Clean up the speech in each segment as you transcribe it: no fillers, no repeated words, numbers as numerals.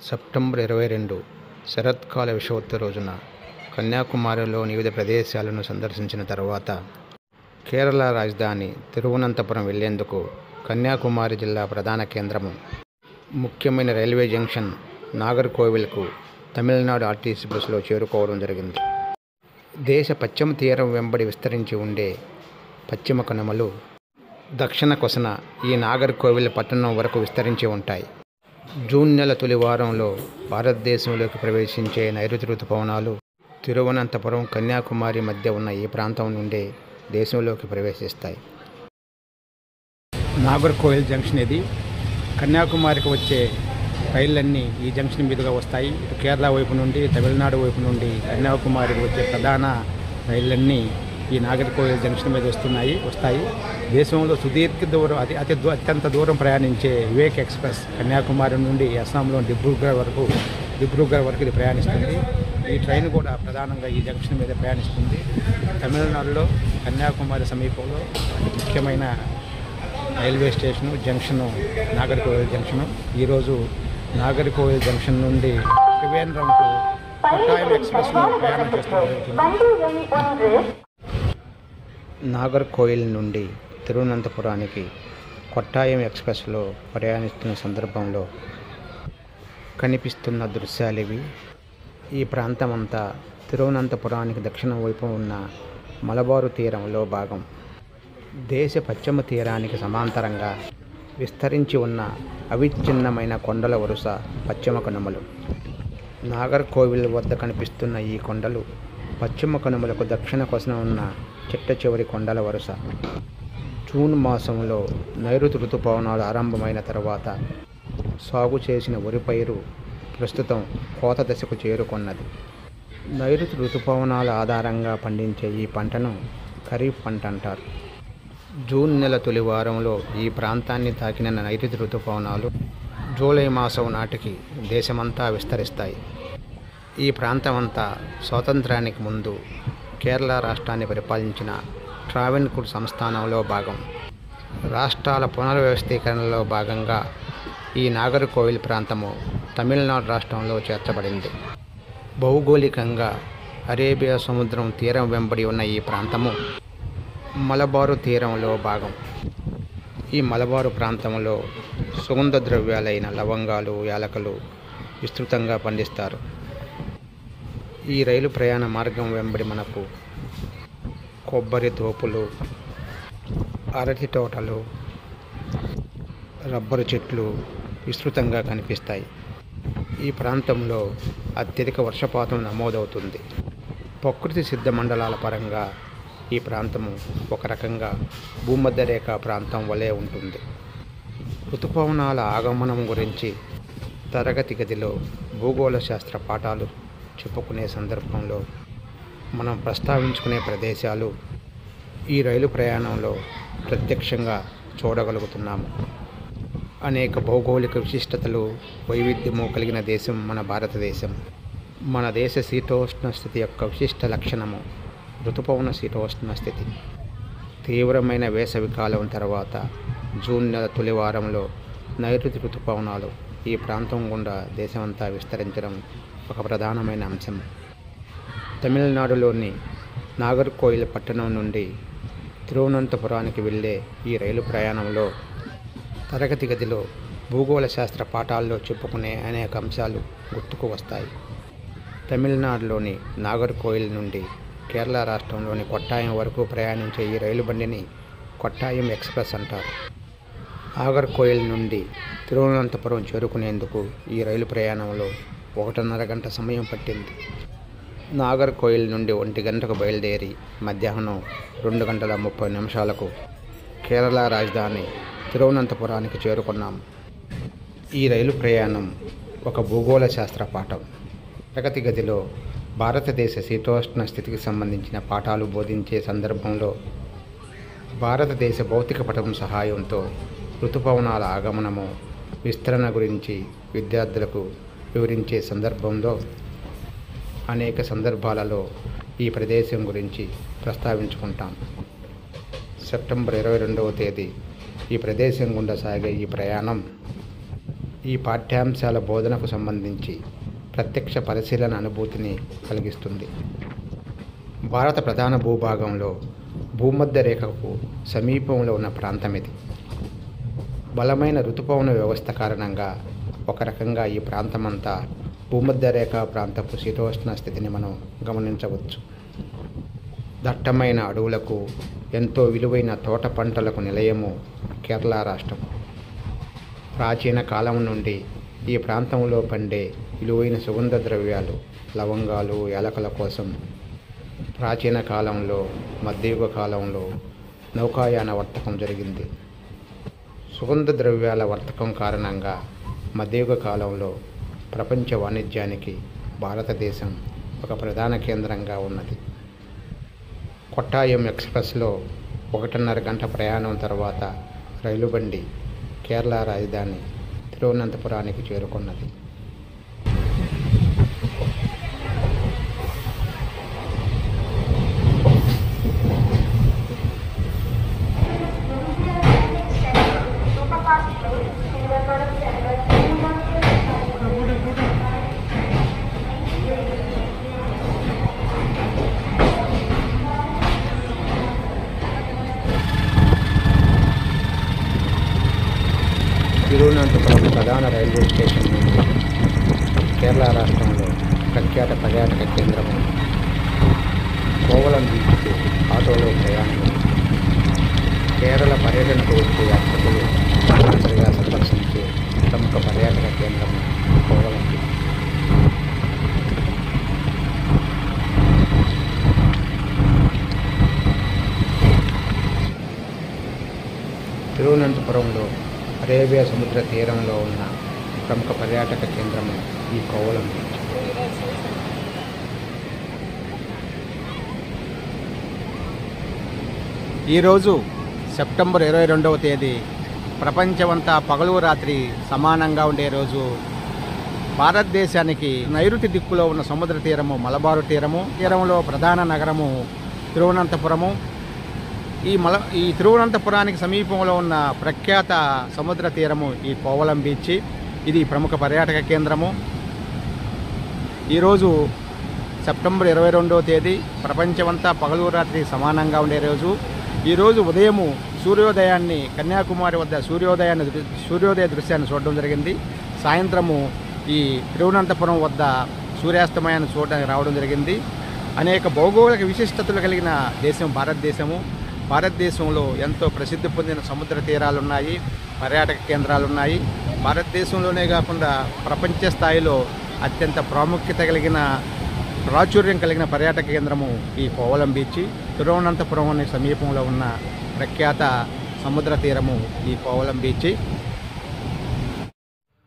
September 22 శరత్కాల విషువత్తు రోజున కన్యాకుమారిలోని వివిధ ప్రదేశాలను సందర్శించిన తర్వాత కేరళ రాజధాని తిరువనంతపురం వెళ్లేందుకు కన్యాకుమారి జిల్లా ప్రధాన కేంద్రము ముఖ్యమైన రైల్వే జంక్షన్ నాగర్కోవిల్కు తమిళనాడు ఆర్టీసీ బస్సులో చేరుకోవడం జరిగింది. దేశ పశ్చిమ తీరం వెంబడి విస్తరించి ఉండే పశ్చిమ కనుమలు దక్షిణ కొసన ఈ నాగర్కోవిల్ పట్టణం వరకు విస్తరించి ఉంటాయి. జూన్ నెల తొలి వారంలో భారతదేశంలోకి ప్రవేశించే నైరుతి రుతుపవనాలు తిరువనంతపురం, కన్యాకుమారి మధ్య ఉన్న ఈ ప్రాంతం నుండే దేశంలోకి ప్రవేశిస్తాయి. నాగర్కోవిల్ జంక్షన్ ఇది. కన్యాకుమారికి వచ్చే రైళ్ళన్నీ ఈ జంక్షన్ మీదుగా వస్తాయి. ఇటు కేరళ వైపు నుండి, తమిళనాడు వైపు నుండి కన్యాకుమారికి వచ్చే ప్రధాన రైళ్ళన్నీ ఈ నాగర్కోవిల్ జంక్షన్ మీద వస్తాయి. దేశంలో సుదీర్ఘ దూరం అత్యంత దూరం ప్రయాణించే వివేక్ ఎక్స్ప్రెస్ కన్యాకుమారి నుండి అస్సాంలో డిబ్రూగఢ్ వరకు ఇది ప్రయాణిస్తుంది. ఈ ట్రైన్ కూడా ప్రధానంగా ఈ జంక్షన్ మీద ప్రయాణిస్తుంది. తమిళనాడులో కన్యాకుమారి సమీపంలో ముఖ్యమైన railway station junction Nagercoil junction. ఈరోజు నాగర్కోవిల్ జంక్షన్ నుండి త్రివేంద్రంకు కొట్టాయం ఎక్స్ప్రెస్లో ప్రయాణం చేస్తుంది. నాగర్కోవిల్ నుండి తిరువనంతపురానికి కొట్టాయం ఎక్స్ప్రెస్లో ప్రయాణిస్తున్న సందర్భంలో కనిపిస్తున్న దృశ్యాలివి. ఈ ప్రాంతమంతా తిరువనంతపురానికి దక్షిణం వైపు ఉన్న మలబారు తీరంలో భాగం. దేశ పశ్చిమ తీరానికి సమాంతరంగా విస్తరించి ఉన్న అవిచ్ఛిన్నమైన కొండల వరుస పశ్చిమ కనుమలు. నాగర్కోవిల్ వద్ద కనిపిస్తున్న ఈ కొండలు పశ్చిమ కనుమలకు దక్షిణ కొసన ఉన్న చిట్ట చివరి కొండల వరుస. జూన్ మాసంలో నైరుతి ఋతుపవనాలు ఆరంభమైన తర్వాత సాగు చేసిన వరి పైరు ప్రస్తుతం కోత దశకు చేరుకున్నది. నైరుతి ఋతుపవనాల ఆధారంగా పండించే ఈ పంటను ఖరీఫ్ పంట అంటారు. జూన్ నెల తొలి వారంలో ఈ ప్రాంతాన్ని తాకిన నైరుతి ఋతుపవనాలు జూలై మాసం నాటికి దేశమంతా విస్తరిస్తాయి. ఈ ప్రాంతమంతా స్వాతంత్రానికి ముందు కేరళ రాష్ట్రాన్ని పరిపాలించిన ట్రావెన్కోర్ సంస్థానంలో భాగం. రాష్ట్రాల పునర్వ్యవస్థీకరణలో భాగంగా ఈ నాగర్కోవిల్ ప్రాంతము తమిళనాడు రాష్ట్రంలో చేర్చబడింది. భౌగోళికంగా అరేబియా సముద్రం తీరం వెంబడి ఉన్న ఈ ప్రాంతము మలబారు తీరంలో భాగం. ఈ మలబారు ప్రాంతంలో సుగంధ ద్రవ్యాలైన లవంగాలు, యాలకులు విస్తృతంగా పండిస్తారు. ఈ రైలు ప్రయాణ మార్గం వెంబడి మనకు కొబ్బరి తోపులు, అరటి తోటలు, రబ్బరు చెట్లు విస్తృతంగా కనిపిస్తాయి. ఈ ప్రాంతంలో అత్యధిక వర్షపాతం నమోదవుతుంది. ప్రకృతి సిద్ధ మండలాల పరంగా ఈ ప్రాంతము ఒక రకంగా భూమధ్యరేఖ ప్రాంతం వలె ఉంటుంది. ఋతుపవనాల ఆగమనం గురించి తరగతి గదిలో భూగోళ శాస్త్ర పాఠాలు చెప్పుకునే సందర్భంలో మనం ప్రస్తావించుకునే ప్రదేశాలు ఈ రైలు ప్రయాణంలో ప్రత్యక్షంగా చూడగలుగుతున్నాము. అనేక భౌగోళిక విశిష్టతలు, వైవిధ్యము కలిగిన దేశం మన భారతదేశం. మన దేశ శీతోష్ణ స్థితి యొక్క విశిష్ట లక్షణము ఋతుపవన శీతోష్ణ స్థితి. తీవ్రమైన వేసవి కాలం తర్వాత జూన్ నెల తొలి వారంలో నైరుతి ఋతుపవనాలు ఈ ప్రాంతం గుండా దేశమంతా విస్తరించడం ఒక ప్రధానమైన అంశం. తమిళనాడులోని నాగర్కోవిల్ పట్టణం నుండి తిరువనంతపురానికి వెళ్ళే ఈ రైలు ప్రయాణంలో తరగతి గదిలో భూగోళ శాస్త్ర పాఠాల్లో చెప్పుకునే అనేక అంశాలు గుర్తుకు వస్తాయి. తమిళనాడులోని నాగర్కోవిల్ నుండి కేరళ రాష్ట్రంలోని కొట్టాయం వరకు ప్రయాణించే ఈ రైలు బండిని కొట్టాయం ఎక్స్ప్రెస్ అంటారు. నాగర్కోవిల్ నుండి తిరువనంతపురం చేరుకునేందుకు ఈ రైలు ప్రయాణంలో 1.5 గంట సమయం పట్టింది. నాగర్కోవిల్ నుండి 1 గంటకు బయలుదేరి మధ్యాహ్నం 2 గంటల 30 నిమిషాలకు కేరళ రాజధాని తిరువనంతపురానికి చేరుకున్నాము. ఈ రైలు ప్రయాణం ఒక భూగోళ శాస్త్ర పాఠం. తరగతి గదిలో భారతదేశ శీతోష్ణ స్థితికి సంబంధించిన పాఠాలు బోధించే సందర్భంలో భారతదేశ భౌతిక పటం సహాయంతో ఋతుపవనాల ఆగమనము, విస్తరణ గురించి విద్యార్థులకు వివరించే సందర్భంలో అనేక సందర్భాలలో ఈ ప్రదేశం గురించి ప్రస్తావించుకుంటాం. సెప్టెంబర్ 22వ తేదీ ఈ ప్రదేశం గుండా సాగే ఈ ప్రయాణం ఈ పాఠ్యాంశాల బోధనకు సంబంధించి ప్రత్యక్ష పరిశీలన అనుభూతిని కలిగిస్తుంది. భారత ప్రధాన భూభాగంలో భూమధ్య రేఖకు సమీపంలో ఉన్న ప్రాంతం ఇది. బలమైన ఋతుపవన వ్యవస్థ కారణంగా ఒక రకంగా ఈ ప్రాంతమంతా భూమధ్య రేఖ ప్రాంతపు శీతోష్ణ స్థితిని మనం గమనించవచ్చు. దట్టమైన అడవులకు, ఎంతో విలువైన తోట పంటలకు నిలయము కేరళ రాష్ట్రం. ప్రాచీన కాలం నుండి ఈ ప్రాంతంలో పండే విలువైన సుగంధ ద్రవ్యాలు, లవంగాలు, యాలకుల కోసం ప్రాచీన కాలంలో, మధ్యయుగ కాలంలో నౌకాయాన వర్తకం జరిగింది. సుగంధ ద్రవ్యాల వర్తకం కారణంగా మధ్యయుగ కాలంలో ప్రపంచ వాణిజ్యానికి భారతదేశం ఒక ప్రధాన కేంద్రంగా ఉన్నది. కొట్టాయం ఎక్స్ప్రెస్లో 1.5 గంట ప్రయాణం తర్వాత రైలు బండి కేరళ రాజధాని తిరువనంతపురానికి చేరుకున్నది. తిరువనంతపురం ప్రధాన రైల్వే స్టేషన్ నుండి కేరళ రాష్ట్రంలో ప్రఖ్యాత పర్యాటక కేంద్రము కోవలం బీచ్కు ఆటోలో ప్రయాణం. కేరళ పర్యటనకు వచ్చే యాత్రికులు తప్పనిసరిగా సందర్శించే ప్రముఖ పర్యాటక కేంద్రము కోవలం బీచ్. తిరువనంతపురంలో అరేబియా సముద్ర తీరంలో ఉన్న ప్రముఖ పర్యాటక కేంద్రము ఈ కోవలం బీచ్. ఈరోజు సెప్టెంబర్ 22వ తేదీ ప్రపంచమంతా పగలు రాత్రి సమానంగా ఉండే రోజు. భారతదేశానికి నైరుతి దిక్కులో ఉన్న సముద్ర తీరము మలబారు తీరంలో ప్రధాన నగరము తిరువనంతపురము. ఈ తిరువనంతపురానికి సమీపంలో ఉన్న ప్రఖ్యాత సముద్ర తీరము ఈ కోవలం బీచ్. ఇది ప్రముఖ పర్యాటక కేంద్రము. ఈరోజు సెప్టెంబర్ 22వ తేదీ ప్రపంచమంతా పగలు రాత్రి సమానంగా ఉండే రోజు. ఈరోజు ఉదయము సూర్యోదయాన్ని కన్యాకుమారి వద్ద సూర్యోదయ దృశ్యాన్ని చూడడం జరిగింది. సాయంత్రము ఈ తిరువనంతపురం వద్ద సూర్యాస్తమయాన్ని చూడడానికి రావడం జరిగింది. అనేక భౌగోళిక విశిష్టతలు కలిగిన దేశం భారతదేశము. భారతదేశంలో ఎంతో ప్రసిద్ధి పొందిన సముద్ర తీరాలు ఉన్నాయి, పర్యాటక కేంద్రాలు ఉన్నాయి. భారతదేశంలోనే కాకుండా ప్రపంచ స్థాయిలో అత్యంత ప్రాముఖ్యత కలిగిన, ప్రాచుర్యం కలిగిన పర్యాటక కేంద్రము ఈ కోవలం బీచ్. తిరువనంతపురం అనే సమీపంలో ఉన్న ప్రఖ్యాత సముద్ర తీరము ఈ కోవలం బీచ్.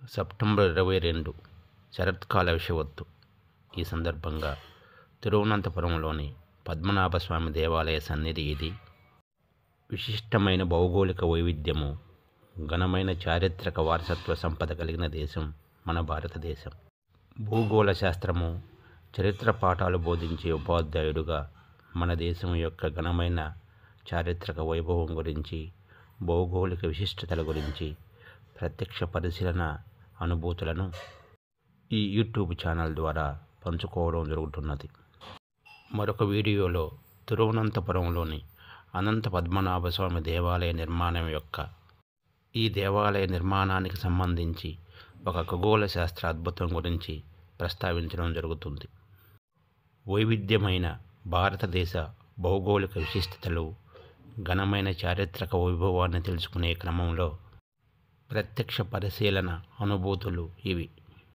సెప్టెంబర్ 22 శరత్కాల విషువత్తు. ఈ సందర్భంగా తిరువనంతపురంలోని పద్మనాభ స్వామి దేవాలయ సన్నిధి ఇది. విశిష్టమైన భౌగోళిక వైవిధ్యము, ఘనమైన చారిత్రక వారసత్వ సంపద కలిగిన దేశం మన భారతదేశం. భూగోళ శాస్త్రము, చరిత్ర పాఠాలు బోధించే ఉపాధ్యాయుడుగా మన దేశం యొక్క ఘనమైన చారిత్రక వైభవం గురించి, భౌగోళిక విశిష్టతల గురించి ప్రత్యక్ష పరిశీలన అనుభూతులను ఈ యూట్యూబ్ ఛానల్ ద్వారా పంచుకోవడం జరుగుతున్నది. మరొక వీడియోలో తిరువనంతపురంలోని అనంత పద్మనాభ స్వామి దేవాలయ నిర్మాణం యొక్క ఈ దేవాలయ నిర్మాణానికి సంబంధించి ఒక ఖగోళ శాస్త్ర అద్భుతం గురించి ప్రస్తావించడం జరుగుతుంది. వైవిధ్యమైన భారతదేశ భౌగోళిక విశిష్టతలు, ఘనమైన చారిత్రక వైభవాన్ని తెలుసుకునే క్రమంలో ప్రత్యక్ష పరిశీలన అనుభూతులు ఇవి.